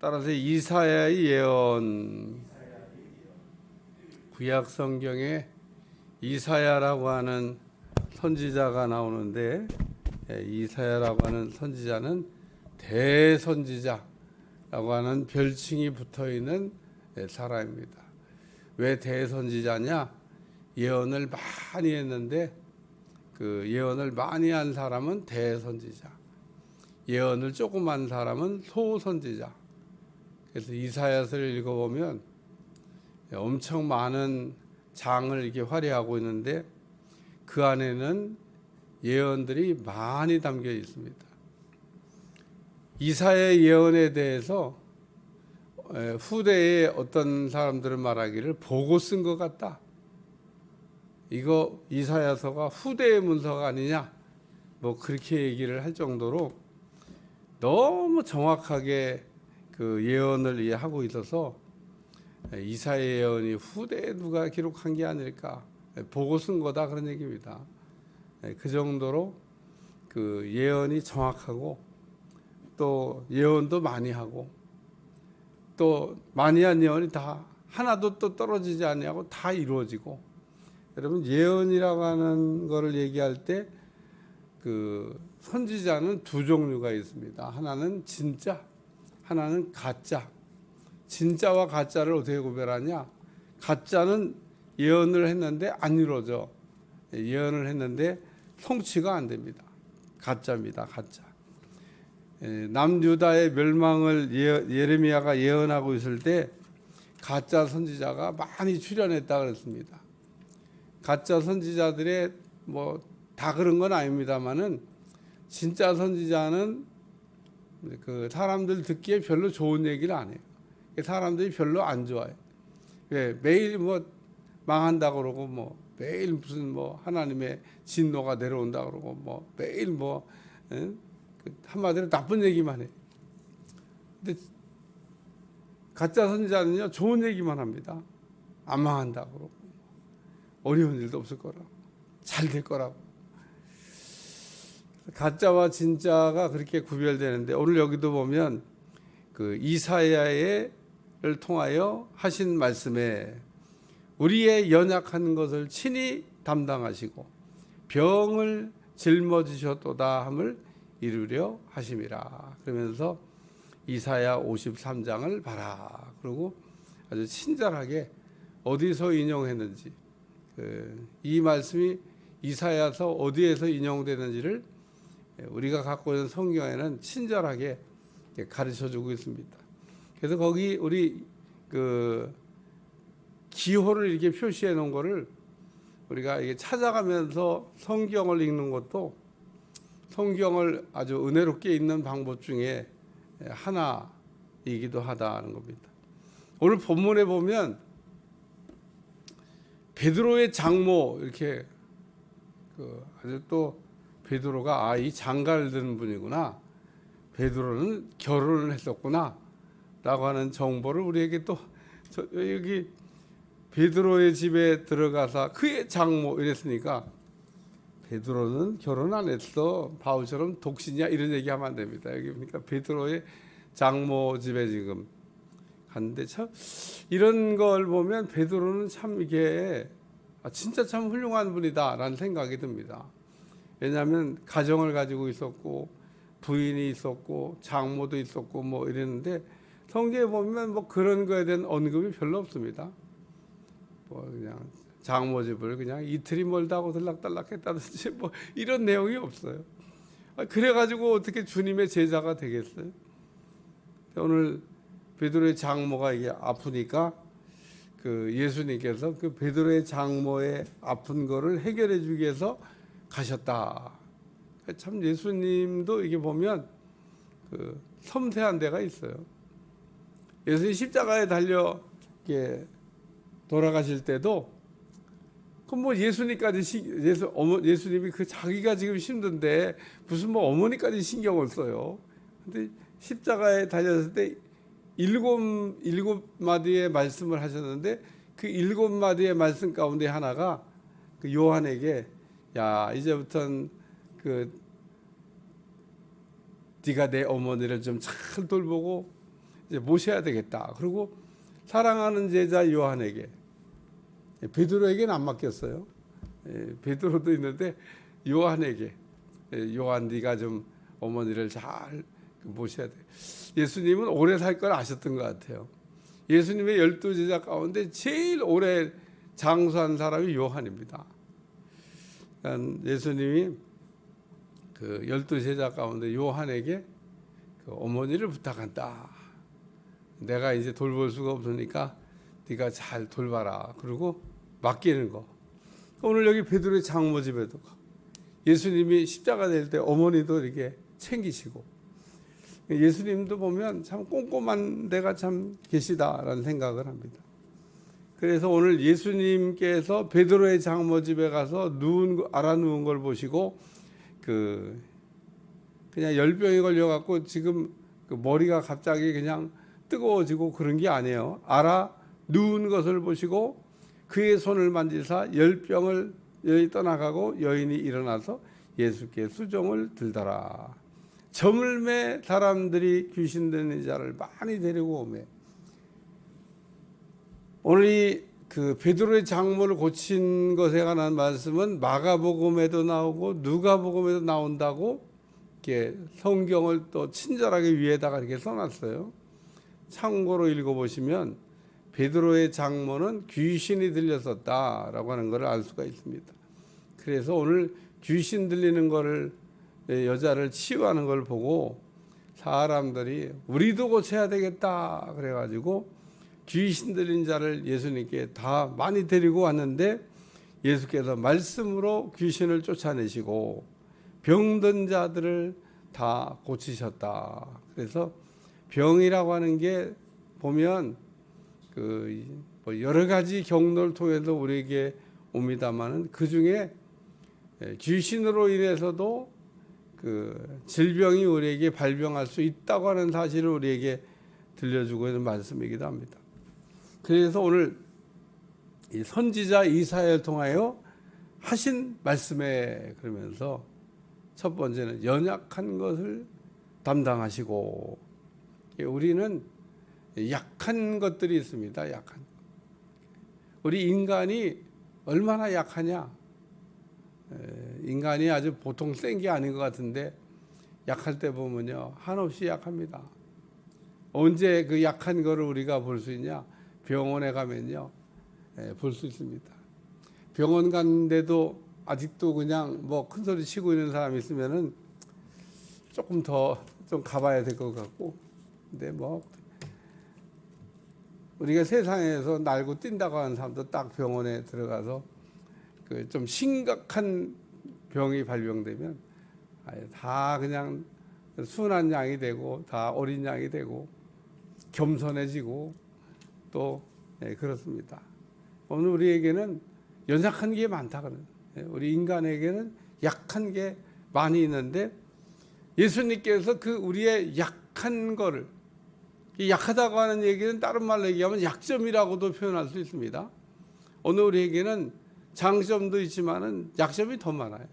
따라서 이사야의 예언, 구약 성경에 이사야라고 하는 선지자가 나오는데, 이사야라고 하는 선지자는 대선지자라고 하는 별칭이 붙어 있는 사람입니다. 왜 대선지자냐? 예언을 많이 했는데 그 예언을 많이 한 사람은 대선지자, 예언을 조금 한 사람은 소선지자. 그래서 이사야서를 읽어보면 엄청 많은 장을 이렇게 활약하고 있는데 그 안에는 예언들이 많이 담겨 있습니다. 이사야의 예언에 대해서 후대에 어떤 사람들은 말하기를 보고 쓴 것 같다. 이거 이사야서가 후대의 문서가 아니냐, 뭐 그렇게 얘기를 할 정도로 너무 정확하게 그 예언을 하고 있어서 이사야 예언이 후대에 누가 기록한 게 아닐까, 보고 쓴 거다, 그런 얘기입니다. 그 정도로 그 예언이 정확하고 또 예언도 많이 하고 또 많이 한 예언이 다 하나도 또 떨어지지 아니하고 다 이루어지고. 여러분, 예언이라고 하는 거를 얘기할 때 그 선지자는 두 종류가 있습니다. 하나는 진짜, 하나는 가짜. 진짜와 가짜를 어떻게 구별하냐? 가짜는 예언을 했는데 안 이루어져. 예언을 했는데 성취가 안 됩니다. 가짜입니다. 가짜. 남유다의 멸망을 예레미야가 예언하고 있을 때 가짜 선지자가 많이 출현했다 그랬습니다. 가짜 선지자들의 뭐 다 그런 건 아닙니다만은 진짜 선지자는 그 사람들 듣기에 별로 좋은 얘기를 안 해요. 사람들이 별로 안 좋아해요. 왜? 매일 뭐 망한다 그러고, 뭐 매일 무슨 뭐 하나님의 진노가 내려온다 그러고, 뭐 매일 뭐 한마디로 나쁜 얘기만 해요. 근데 가짜 선지자는요, 좋은 얘기만 합니다. 안 망한다 그러고, 어려운 일도 없을 거라고, 잘 될 거라고. 가짜와 진짜가 그렇게 구별되는데, 오늘 여기도 보면 그 이사야를 통하여 하신 말씀에 우리의 연약한 것을 친히 담당하시고 병을 짊어지셨도다 함을 이루려 하심이라. 그러면서 이사야 53장을 봐라. 그리고 아주 친절하게 어디서 인용했는지, 이 말씀이 이사야서 어디에서 인용되는지를 우리가 갖고 있는 성경에는 친절하게 가르쳐주고 있습니다. 그래서 거기 우리 그 기호를 이렇게 표시해 놓은 거를 우리가 이게 찾아가면서 성경을 읽는 것도 성경을 아주 은혜롭게 읽는 방법 중에 하나이기도 하다는 겁니다. 오늘 본문에 보면 베드로의 장모, 이렇게 아주 또 베드로가 이 장가를 든 분이구나, 베드로는 결혼을 했었구나 라고 하는 정보를 우리에게 또 여기 베드로의 집에 들어가서 그의 장모 이랬으니까 베드로는 결혼 안 했어, 바울처럼 독신이야, 이런 얘기하면 안 됩니다. 여기 보니까 베드로의 장모 집에 지금 갔는데, 참 이런 걸 보면 베드로는 참 이게 진짜 참 훌륭한 분이다라는 생각이 듭니다. 왜냐하면 가정을 가지고 있었고 부인이 있었고 장모도 있었고 뭐 이랬는데, 성경에 보면 뭐 그런 거에 대한 언급이 별로 없습니다. 뭐 그냥 장모 집을 그냥 이틀이 멀다고 들락달락했다든지 뭐 이런 내용이 없어요. 그래가지고 어떻게 주님의 제자가 되겠어요? 오늘 베드로의 장모가 이게 아프니까 그 예수님께서 그 베드로의 장모의 아픈 거를 해결해 주기 위해서 가셨다. 참 예수님도 이게 보면 그 섬세한 데가 있어요. 예수님 십자가에 달려 이렇게 돌아가실 때도 그 뭐 예수님이 그 자기가 지금 힘든데 무슨 뭐 어머니까지 신경을 써요. 근데 십자가에 달렸을 때 일곱 마디의 말씀을 하셨는데 그 7마디의 말씀 가운데 하나가 그 요한에게, 야, 이제부터는 네가 내 어머니를 좀 잘 돌보고 이제 모셔야 되겠다. 그리고 사랑하는 제자 요한에게, 베드로에게는 안 맡겼어요. 베드로도 있는데 요한에게, 요한 네가 좀 어머니를 잘 모셔야 돼. 예수님은 오래 살 걸 아셨던 것 같아요. 예수님의 12제자 가운데 제일 오래 장수한 사람이 요한입니다. 그러니까 예수님이 그 12제자 가운데 요한에게 그 어머니를 부탁한다. 내가 이제 돌볼 수가 없으니까 네가 잘 돌봐라. 그리고 맡기는 거. 오늘 여기 베드로의 장모 집에도 예수님이 십자가 될 때 어머니도 이렇게 챙기시고, 예수님도 보면 참 꼼꼼한 데가 참 계시다라는 생각을 합니다. 그래서 오늘 예수님께서 베드로의 장모 집에 가서 알아 누운 걸 보시고 그냥 열병이 걸려 갖고 지금 그 머리가 갑자기 그냥 뜨거워지고 그런 게 아니에요. 알아 누운 것을 보시고 그의 손을 만지사 열병을 여인이 떠나가고 여인이 일어나서 예수께 수종을 들더라. 저물매 사람들이 귀신 들린 자를 많이 데리고 오매. 오늘 그 베드로의 장모를 고친 것에 관한 말씀은 마가복음에도 나오고 누가복음에도 나온다고 이렇게 성경을 또 친절하게 위에다가 이렇게 써놨어요. 참고로 읽어보시면 베드로의 장모는 귀신이 들렸었다라고 하는 것을 알 수가 있습니다. 그래서 오늘 귀신 들리는 것을, 여자를 치유하는 걸 보고 사람들이 우리도 고쳐야 되겠다 그래가지고 귀신 들린 자를 예수님께 다 많이 데리고 왔는데, 예수께서 말씀으로 귀신을 쫓아내시고 병든 자들을 다 고치셨다. 그래서 병이라고 하는 게 보면 뭐 여러 가지 경로를 통해서 우리에게 옵니다만은 그 중에 귀신으로 인해서도 그 질병이 우리에게 발병할 수 있다고 하는 사실을 우리에게 들려주고 있는 말씀이기도 합니다. 그래서 오늘 이 선지자 이사야를 통하여 하신 말씀에, 그러면서 첫 번째는 연약한 것을 담당하시고, 우리는 약한 것들이 있습니다. 약한. 우리 인간이 얼마나 약하냐? 인간이 아주 보통 센 게 아닌 것 같은데 약할 때 보면요 한없이 약합니다. 언제 그 약한 거를 우리가 볼 수 있냐? 병원에 가면요 볼 수 있습니다. 병원 갔는데도 아직도 그냥 뭐 큰 소리 치고 있는 사람 있으면은 조금 더 좀 가봐야 될 것 같고, 근데 뭐 우리가 세상에서 날고 뛴다고 하는 사람도 딱 병원에 들어가서 그 좀 심각한 병이 발병되면 다 그냥 순한 양이 되고 다 어린 양이 되고 겸손해지고 또 그렇습니다. 오늘 우리에게는 연약한 게 많다 그러는, 우리 인간에게는 약한 게 많이 있는데 예수님께서 그 우리의 약한 거를, 이 약하다고 하는 얘기는 다른 말로 얘기하면 약점이라고도 표현할 수 있습니다. 오늘 우리에게는 장점도 있지만은 약점이 더 많아요.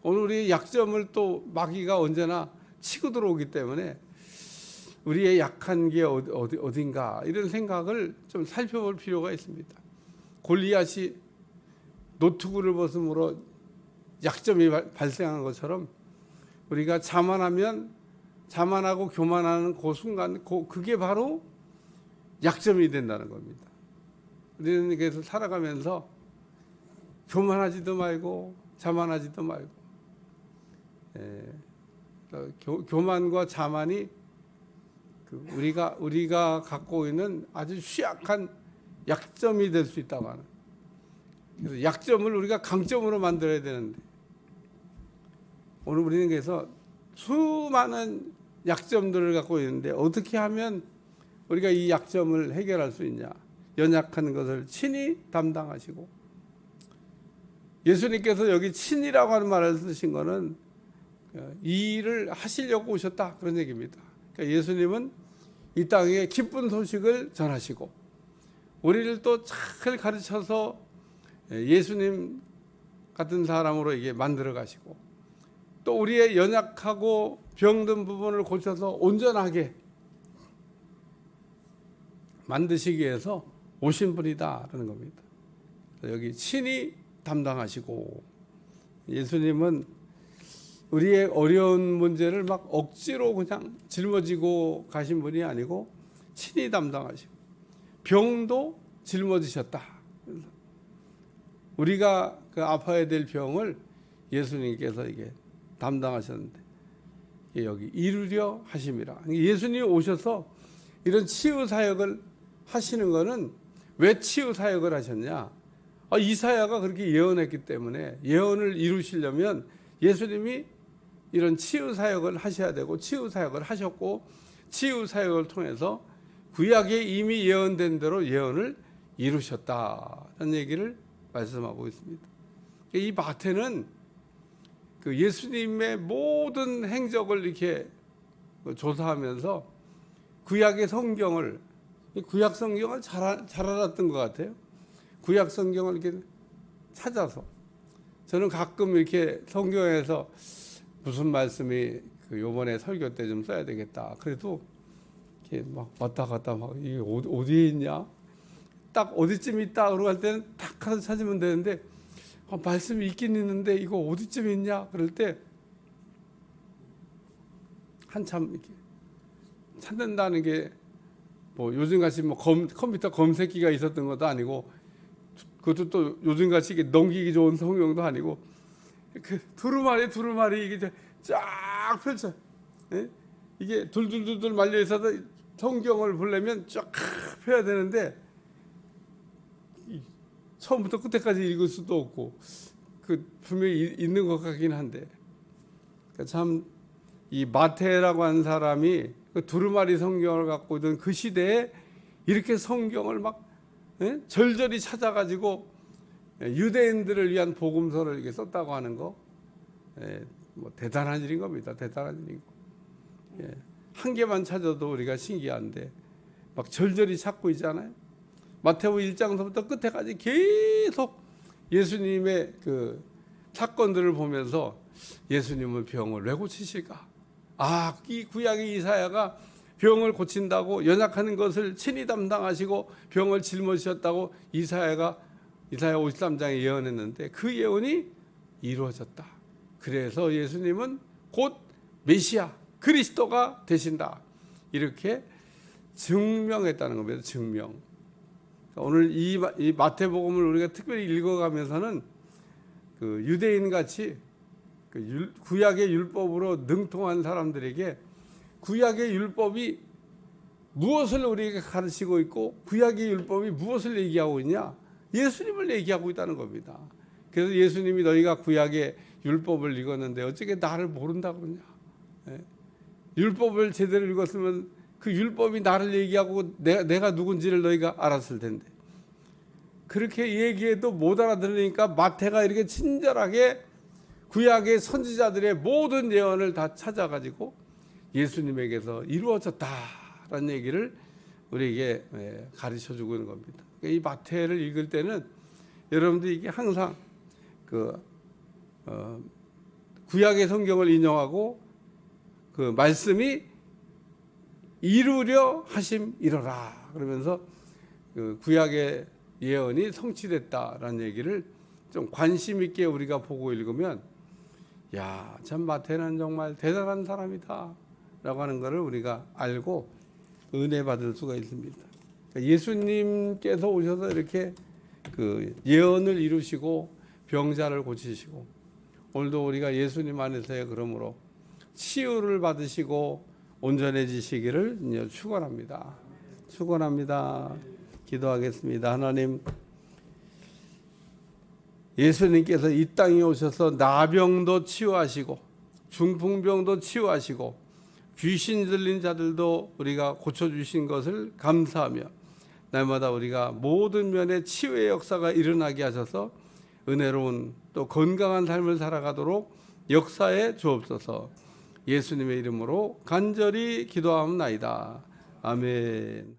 오늘 우리의 약점을 또 마귀가 언제나 치고 들어오기 때문에 우리의 약한 게 어딘가 이런 생각을 좀 살펴볼 필요가 있습니다. 골리앗이 노트구를 벗음으로 약점이 발생한 것처럼 우리가 자만하고 교만하는 그 순간, 그게 바로 약점이 된다는 겁니다. 우리는 그래서 살아가면서 교만하지도 말고 자만하지도 말고, 교만과 자만이 우리가 갖고 있는 아주 취약한 약점이 될 수 있다고 하는. 그래서 약점을 우리가 강점으로 만들어야 되는데 오늘 우리는 그래서 수많은 약점들을 갖고 있는데 어떻게 하면 우리가 이 약점을 해결할 수 있냐? 연약한 것을 친히 담당하시고, 예수님께서 여기 친이라고 하는 말을 쓰신 것은 이 일을 하시려고 오셨다 그런 얘기입니다. 그러니까 예수님은 이 땅에 기쁜 소식을 전하시고 우리를 또 잘 가르쳐서 예수님 같은 사람으로 이게 만들어 가시고 또 우리의 연약하고 병든 부분을 고쳐서 온전하게 만드시기 위해서 오신 분이다라는 겁니다. 여기 친히 담당하시고, 예수님은 우리의 어려운 문제를 막 억지로 그냥 짊어지고 가신 분이 아니고 친히 담당하시고, 병도 짊어지셨다. 우리가 그 아파야 될 병을 예수님께서 이게 담당하셨는데, 여기 이루려 하심이라. 예수님이 오셔서 이런 치유 사역을 하시는 것은 왜 치유 사역을 하셨냐? 이사야가 그렇게 예언했기 때문에 예언을 이루시려면 예수님이 이런 치유 사역을 하셔야 되고, 치유 사역을 하셨고, 치유 사역을 통해서 구약에 이미 예언된 대로 예언을 이루셨다는 얘기를 말씀하고 있습니다. 이 마태는 그 예수님의 모든 행적을 이렇게 조사하면서 구약의 성경을, 구약 성경을 잘 알았던 것 같아요. 구약 성경을 이렇게 찾아서, 저는 가끔 이렇게 성경에서 무슨 말씀이 요번에 설교 때 좀 써야 되겠다, 그래도 이렇게 막 왔다 갔다 막 이게 어디에 있냐, 딱 어디쯤 있다 그러고 할 때는 탁 가서 찾으면 되는데, 말씀이 있긴 있는데 이거 어디쯤 있냐 그럴 때 한참 이렇게 찾는다는 게 뭐 요즘같이 뭐 컴퓨터 검색기가 있었던 것도 아니고, 그것도 또 요즘같이 이게 넘기기 좋은 성경도 아니고, 그 두루마리 이게 쫙 펼쳐, 예? 이게 둘둘둘둘 말려 있어서 성경을 보려면 쫙 펴야 되는데 처음부터 끝까지 읽을 수도 없고, 그 분명히 있는 것 같긴 한데, 참 이 마태라고 하는 사람이 그 두루마리 성경을 갖고 있던 그 시대에 이렇게 성경을 막 절절히 찾아가지고 유대인들을 위한 복음서를 이렇게 썼다고 하는 거, 뭐 대단한 일인 겁니다. 대단한 일인 거. 한 개만 찾아도 우리가 신기한데 막 절절히 찾고 있잖아요. 마태복음 1장서부터 끝에까지 계속 예수님의 그 사건들을 보면서 예수님은 병을 왜 고치실까? 이 구약의 이사야가 병을 고친다고, 연약하는 것을 친히 담당하시고 병을 짊어지셨다고 이사야 53장에 예언했는데 그 예언이 이루어졌다. 그래서 예수님은 곧 메시아 그리스도가 되신다, 이렇게 증명했다는 겁니다. 증명. 오늘 이 마태복음을 우리가 특별히 읽어가면서는 그 유대인 같이 그 구약의 율법으로 능통한 사람들에게 구약의 율법이 무엇을 우리에게 가르치고 있고, 구약의 율법이 무엇을 얘기하고 있냐? 예수님을 얘기하고 있다는 겁니다. 그래서 예수님이 너희가 구약의 율법을 읽었는데 어떻게 나를 모른다 그러냐? 율법을 제대로 읽었으면 그 율법이 나를 얘기하고 내가 누군지를 너희가 알았을 텐데, 그렇게 얘기해도 못 알아들으니까 마태가 이렇게 친절하게 구약의 선지자들의 모든 예언을 다 찾아가지고 예수님에게서 이루어졌다라는 얘기를 우리에게 가르쳐주고 있는 겁니다. 이 마태를 읽을 때는 여러분들이 이게 항상 구약의 성경을 인용하고 그 말씀이 이루려 하심이로라 그러면서 그 구약의 예언이 성취됐다라는 얘기를 좀 관심 있게 우리가 보고 읽으면, 야, 참 마태는 정말 대단한 사람이다 라고 하는 것을 우리가 알고 은혜 받을 수가 있습니다. 예수님께서 오셔서 이렇게 그 예언을 이루시고 병자를 고치시고, 오늘도 우리가 예수님 안에서의 그러므로 치유를 받으시고 온전해지시기를 축원합니다. 축원합니다. 기도하겠습니다. 하나님, 예수님께서 이 땅에 오셔서 나병도 치유하시고 중풍병도 치유하시고 귀신 들린 자들도 우리가 고쳐주신 것을 감사하며, 날마다 우리가 모든 면의 치유의 역사가 일어나게 하셔서 은혜로운 또 건강한 삶을 살아가도록 역사에 주옵소서. 예수님의 이름으로 간절히 기도하옵나이다. 아멘.